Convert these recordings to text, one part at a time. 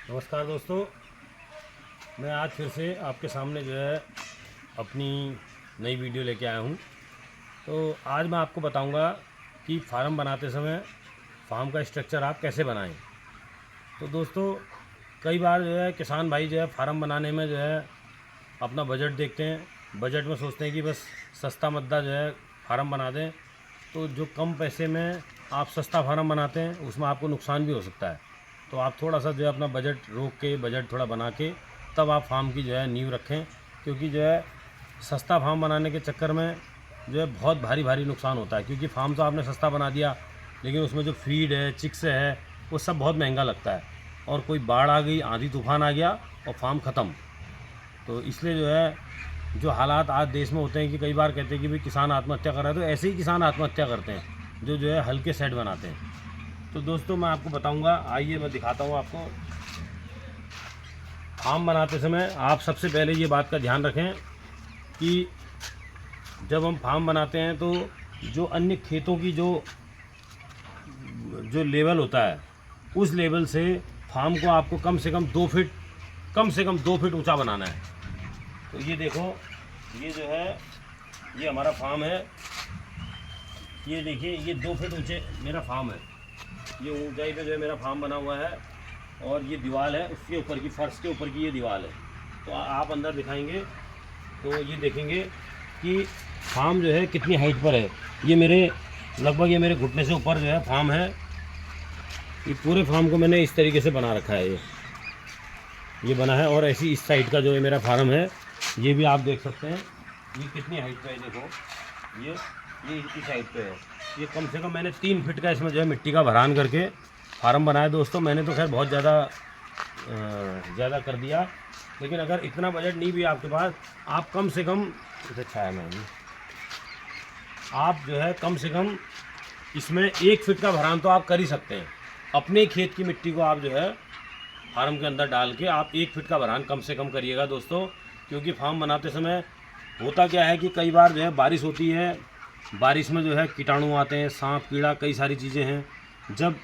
नमस्कार दोस्तों, मैं आज फिर से आपके सामने जो है अपनी नई वीडियो लेके आया हूँ। तो आज मैं आपको बताऊँगा कि फार्म बनाते समय फार्म का स्ट्रक्चर आप कैसे बनाएं। तो दोस्तों, कई बार जो है किसान भाई जो है फार्म बनाने में जो है अपना बजट देखते हैं। बजट में सोचते हैं कि बस सस्ता मद्दा जो है फार्म बना दें। तो जो कम पैसे में आप सस्ता फार्म बनाते हैं उसमें आपको नुकसान भी हो सकता है। तो आप थोड़ा सा जो है अपना बजट रोक के, बजट थोड़ा बना के तब आप फार्म की जो है नींव रखें। क्योंकि जो है सस्ता फार्म बनाने के चक्कर में जो है बहुत भारी भारी नुकसान होता है। क्योंकि फार्म तो आपने सस्ता बना दिया, लेकिन उसमें जो फीड है, चिक्स है, वो सब बहुत महंगा लगता है। और कोई बाढ़ आ गई, आंधी तूफान आ गया और फार्म ख़त्म। तो इसलिए जो है जो हालात आज देश में होते हैं कि कई बार कहते हैं कि भाई किसान आत्महत्या कर रहा है, तो ऐसे ही किसान आत्महत्या करते हैं जो है हल्के सेट बनाते हैं। तो दोस्तों, मैं आपको बताऊंगा, आइए मैं दिखाता हूं आपको। फार्म बनाते समय आप सबसे पहले ये बात का ध्यान रखें कि जब हम फार्म बनाते हैं तो जो अन्य खेतों की जो लेवल होता है, उस लेवल से फार्म को आपको कम से कम 2 फीट ऊंचा बनाना है। तो ये देखो, ये जो है ये हमारा फार्म है। ये देखिए, ये 2 फीट ऊंचे मेरा फार्म है। ये ऊंचाई पे जो है मेरा फार्म बना हुआ है। और ये दीवार है, उसके ऊपर की, फर्श के ऊपर की ये दीवार है। तो आप अंदर दिखाएंगे तो ये देखेंगे कि फार्म जो है कितनी हाइट पर है। ये मेरे घुटने से ऊपर जो है फार्म है। ये पूरे फार्म को मैंने इस तरीके से बना रखा है। ये बना है। और ऐसी इस साइड का जो है मेरा फार्म है, ये भी आप देख सकते हैं। ये कितनी हाइट पे है, देखो ये इस हाइट पे है। ये कम से कम मैंने 3 फीट का इसमें जो है मिट्टी का भरान करके फार्म बनाया। दोस्तों, मैंने तो खैर बहुत ज़्यादा कर दिया, लेकिन अगर इतना बजट नहीं भी आपके पास, आप कम से कम इसे छाया में आप जो है कम से कम इसमें 1 फीट का भरान तो आप कर ही सकते हैं। अपने खेत की मिट्टी को आप जो है फार्म के अंदर डाल के आप 1 फीट का भरान कम से कम करिएगा दोस्तों। क्योंकि फार्म बनाते समय होता क्या है कि कई बार जो है बारिश होती है, बारिश में जो है कीटाणु आते हैं, सांप कीड़ा, कई सारी चीज़ें हैं। जब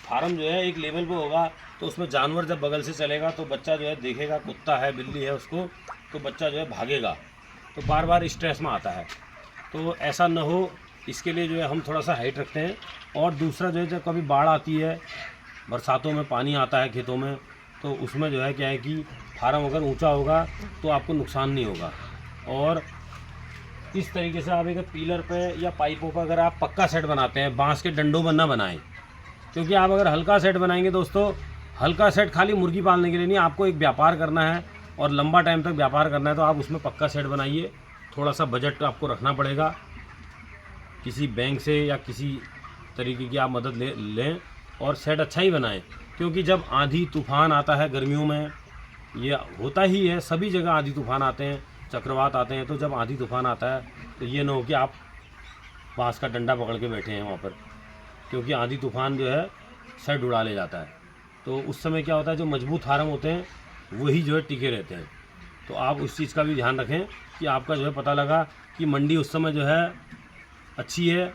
फार्म जो है एक लेवल पे होगा तो उसमें जानवर जब बगल से चलेगा तो बच्चा जो है देखेगा, कुत्ता है, बिल्ली है, उसको तो बच्चा जो है भागेगा। तो बार बार स्ट्रेस में आता है। तो ऐसा न हो, इसके लिए जो है हम थोड़ा सा हाइट रखते हैं। और दूसरा जो है, जब कभी बाढ़ आती है, बरसातों में पानी आता है खेतों में, तो उसमें जो है क्या है कि फार्म अगर ऊंचा होगा तो आपको नुकसान नहीं होगा। और इस तरीके से आप एक पिलर पे या पाइपों पर अगर आप पक्का सेट बनाते हैं, बांस के डंडों में ना बनाएं। क्योंकि आप अगर हल्का सेट बनाएंगे दोस्तों, हल्का सेट खाली मुर्गी पालने के लिए नहीं, आपको एक व्यापार करना है और लंबा टाइम तक व्यापार करना है, तो आप उसमें पक्का सेट बनाइए। थोड़ा सा बजट आपको रखना पड़ेगा, किसी बैंक से या किसी तरीके की आप मदद लें और सेट अच्छा ही बनाएं। क्योंकि जब आंधी तूफान आता है गर्मियों में, ये होता ही है, सभी जगह आंधी तूफान आते हैं, चक्रवात आते हैं। तो जब आंधी तूफान आता है तो ये ना हो कि आप बांस का डंडा पकड़ के बैठे हैं वहाँ पर। क्योंकि आंधी तूफान जो है सेट उड़ा ले जाता है। तो उस समय क्या होता है, जो मजबूत फार्म होते हैं वही जो है टिके रहते हैं। तो आप उस चीज़ का भी ध्यान रखें कि आपका जो है पता लगा कि मंडी उस समय जो है अच्छी है,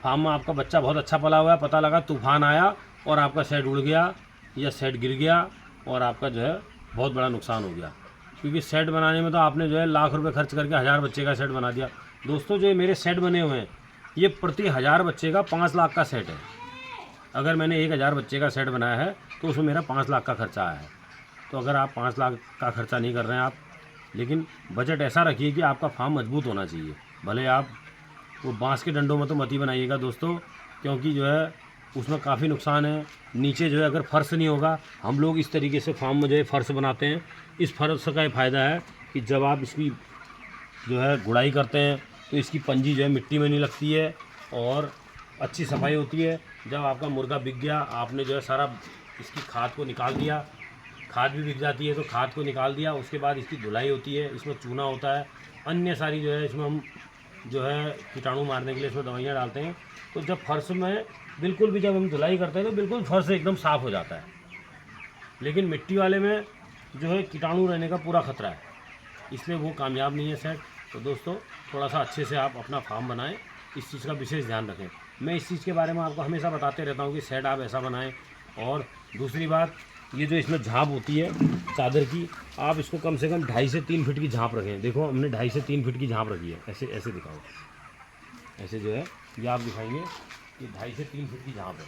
फार्म में आपका बच्चा बहुत अच्छा पला हुआ है, पता लगा तूफान आया और आपका सेट उड़ गया या सेट गिर गया और आपका जो है बहुत बड़ा नुकसान हो गया। क्योंकि सेट बनाने में तो आपने जो है लाख रुपए खर्च करके 1000 बच्चे का सेट बना दिया। दोस्तों, जो मेरे सेट बने हुए हैं, ये प्रति 1000 बच्चे का 5 लाख का सेट है। अगर मैंने 1000 बच्चे का सेट बनाया है तो उसमें मेरा 5 लाख का खर्चा आया है। तो अगर आप 5 लाख का खर्चा नहीं कर रहे हैं आप, लेकिन बजट ऐसा रखिए कि आपका फार्म मजबूत होना चाहिए। भले आप वो बांस के डंडों में तो मत ही बनाइएगा दोस्तों, क्योंकि जो है उसमें काफ़ी नुकसान है। नीचे जो है अगर फर्श नहीं होगा, हम लोग इस तरीके से फार्म में जो है फर्श बनाते हैं। इस फर्श का ये फ़ायदा है कि जब आप इसकी जो है गुड़ाई करते हैं तो इसकी पंजी जो है मिट्टी में नहीं लगती है और अच्छी सफाई होती है। जब आपका मुर्गा बिक गया, आपने जो है सारा इसकी खाद को निकाल दिया, खाद भी बिक जाती है, तो खाद को निकाल दिया, उसके बाद इसकी धुलाई होती है, इसमें चूना होता है, अन्य सारी जो है इसमें हम जो है कीटाणु मारने के लिए इसमें दवाइयाँ डालते हैं। तो जब फर्श में बिल्कुल भी जब हम धुलाई करते हैं तो बिल्कुल फर्श एकदम साफ़ हो जाता है। लेकिन मिट्टी वाले में जो है कीटाणु रहने का पूरा खतरा है, इसलिए वो कामयाब नहीं है सेट। तो दोस्तों, थोड़ा सा अच्छे से आप अपना फार्म बनाएं, इस चीज़ का विशेष ध्यान रखें। मैं इस चीज़ के बारे में आपको हमेशा बताते रहता हूँ कि सेट आप ऐसा बनाएं और दूसरी बात, ये जो इसमें झाँप होती है चादर की, आप इसको कम से कम 2.5 से 3 फीट की झाँप रखें। देखो हमने 2.5 से 3 फीट की झाँप रखी है। ऐसे ऐसे दिखाओ, ऐसे जो है ये आप दिखाएंगे कि 2.5 से 3 फीट की झाँप है।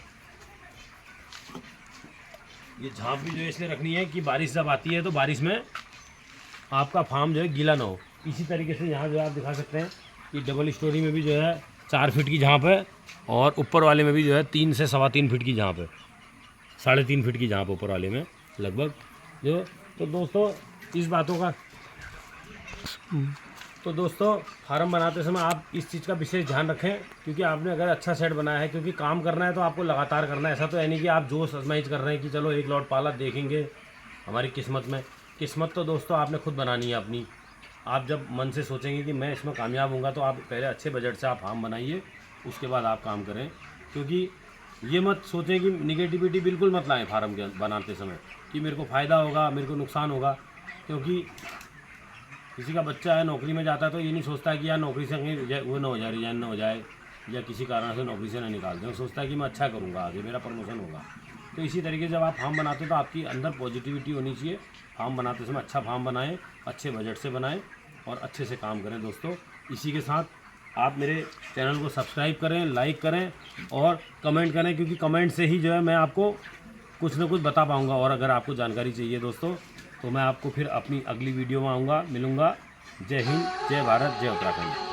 ये झाँप भी जो है इसलिए रखनी है कि बारिश जब आती है तो बारिश में आपका फार्म जो है गीला ना हो। इसी तरीके से यहाँ जो है आप दिखा सकते हैं कि डबल स्टोरी में भी जो है 4 फीट की झाँप है और ऊपर वाले में भी जो है 3 से 3.25 फीट की झाँप है, 3.5 फीट की झाँप ऊपर वाले में लगभग जो। तो दोस्तों फार्म बनाते समय आप इस चीज़ का विशेष ध्यान रखें, क्योंकि आपने अगर अच्छा सेट बनाया है, क्योंकि काम करना है तो आपको लगातार करना है। ऐसा तो है नहीं कि आप जोश आजमाइश कर रहे हैं कि चलो एक लॉट पाला देखेंगे हमारी किस्मत में। किस्मत तो दोस्तों आपने खुद बनानी है अपनी। आप जब मन से सोचेंगे कि मैं इसमें कामयाब होऊंगा तो आप पहले अच्छे बजट से आप फार्म बनाइए, उसके बाद आप काम करें। क्योंकि ये मत सोचें कि निगेटिविटी बिल्कुल मत लाएं फार्म के बनाते समय कि मेरे को फ़ायदा होगा, मेरे को नुकसान होगा। क्योंकि किसी का बच्चा है नौकरी में जाता है तो ये नहीं सोचता है कि यार नौकरी से कहीं वो ना हो जाए, रिजाइन ना हो जाए, या किसी कारण से नौकरी से ना निकाल दें। वो सोचता है कि मैं अच्छा करूँगा, आगे मेरा प्रमोशन होगा। तो इसी तरीके से जब आप फार्म बनाते हो तो आपकी अंदर पॉजिटिविटी होनी चाहिए। फार्म बनाते समय अच्छा फार्म बनाएं, अच्छे बजट से बनाएं और अच्छे से काम करें दोस्तों। इसी के साथ आप मेरे चैनल को सब्सक्राइब करें, लाइक करें और कमेंट करें, क्योंकि कमेंट से ही जो है मैं आपको कुछ ना कुछ बता पाऊँगा। और अगर आपको जानकारी चाहिए दोस्तों तो मैं आपको फिर अपनी अगली वीडियो में मिलूँगा। जय हिंद, जय भारत, जय उत्तराखंड।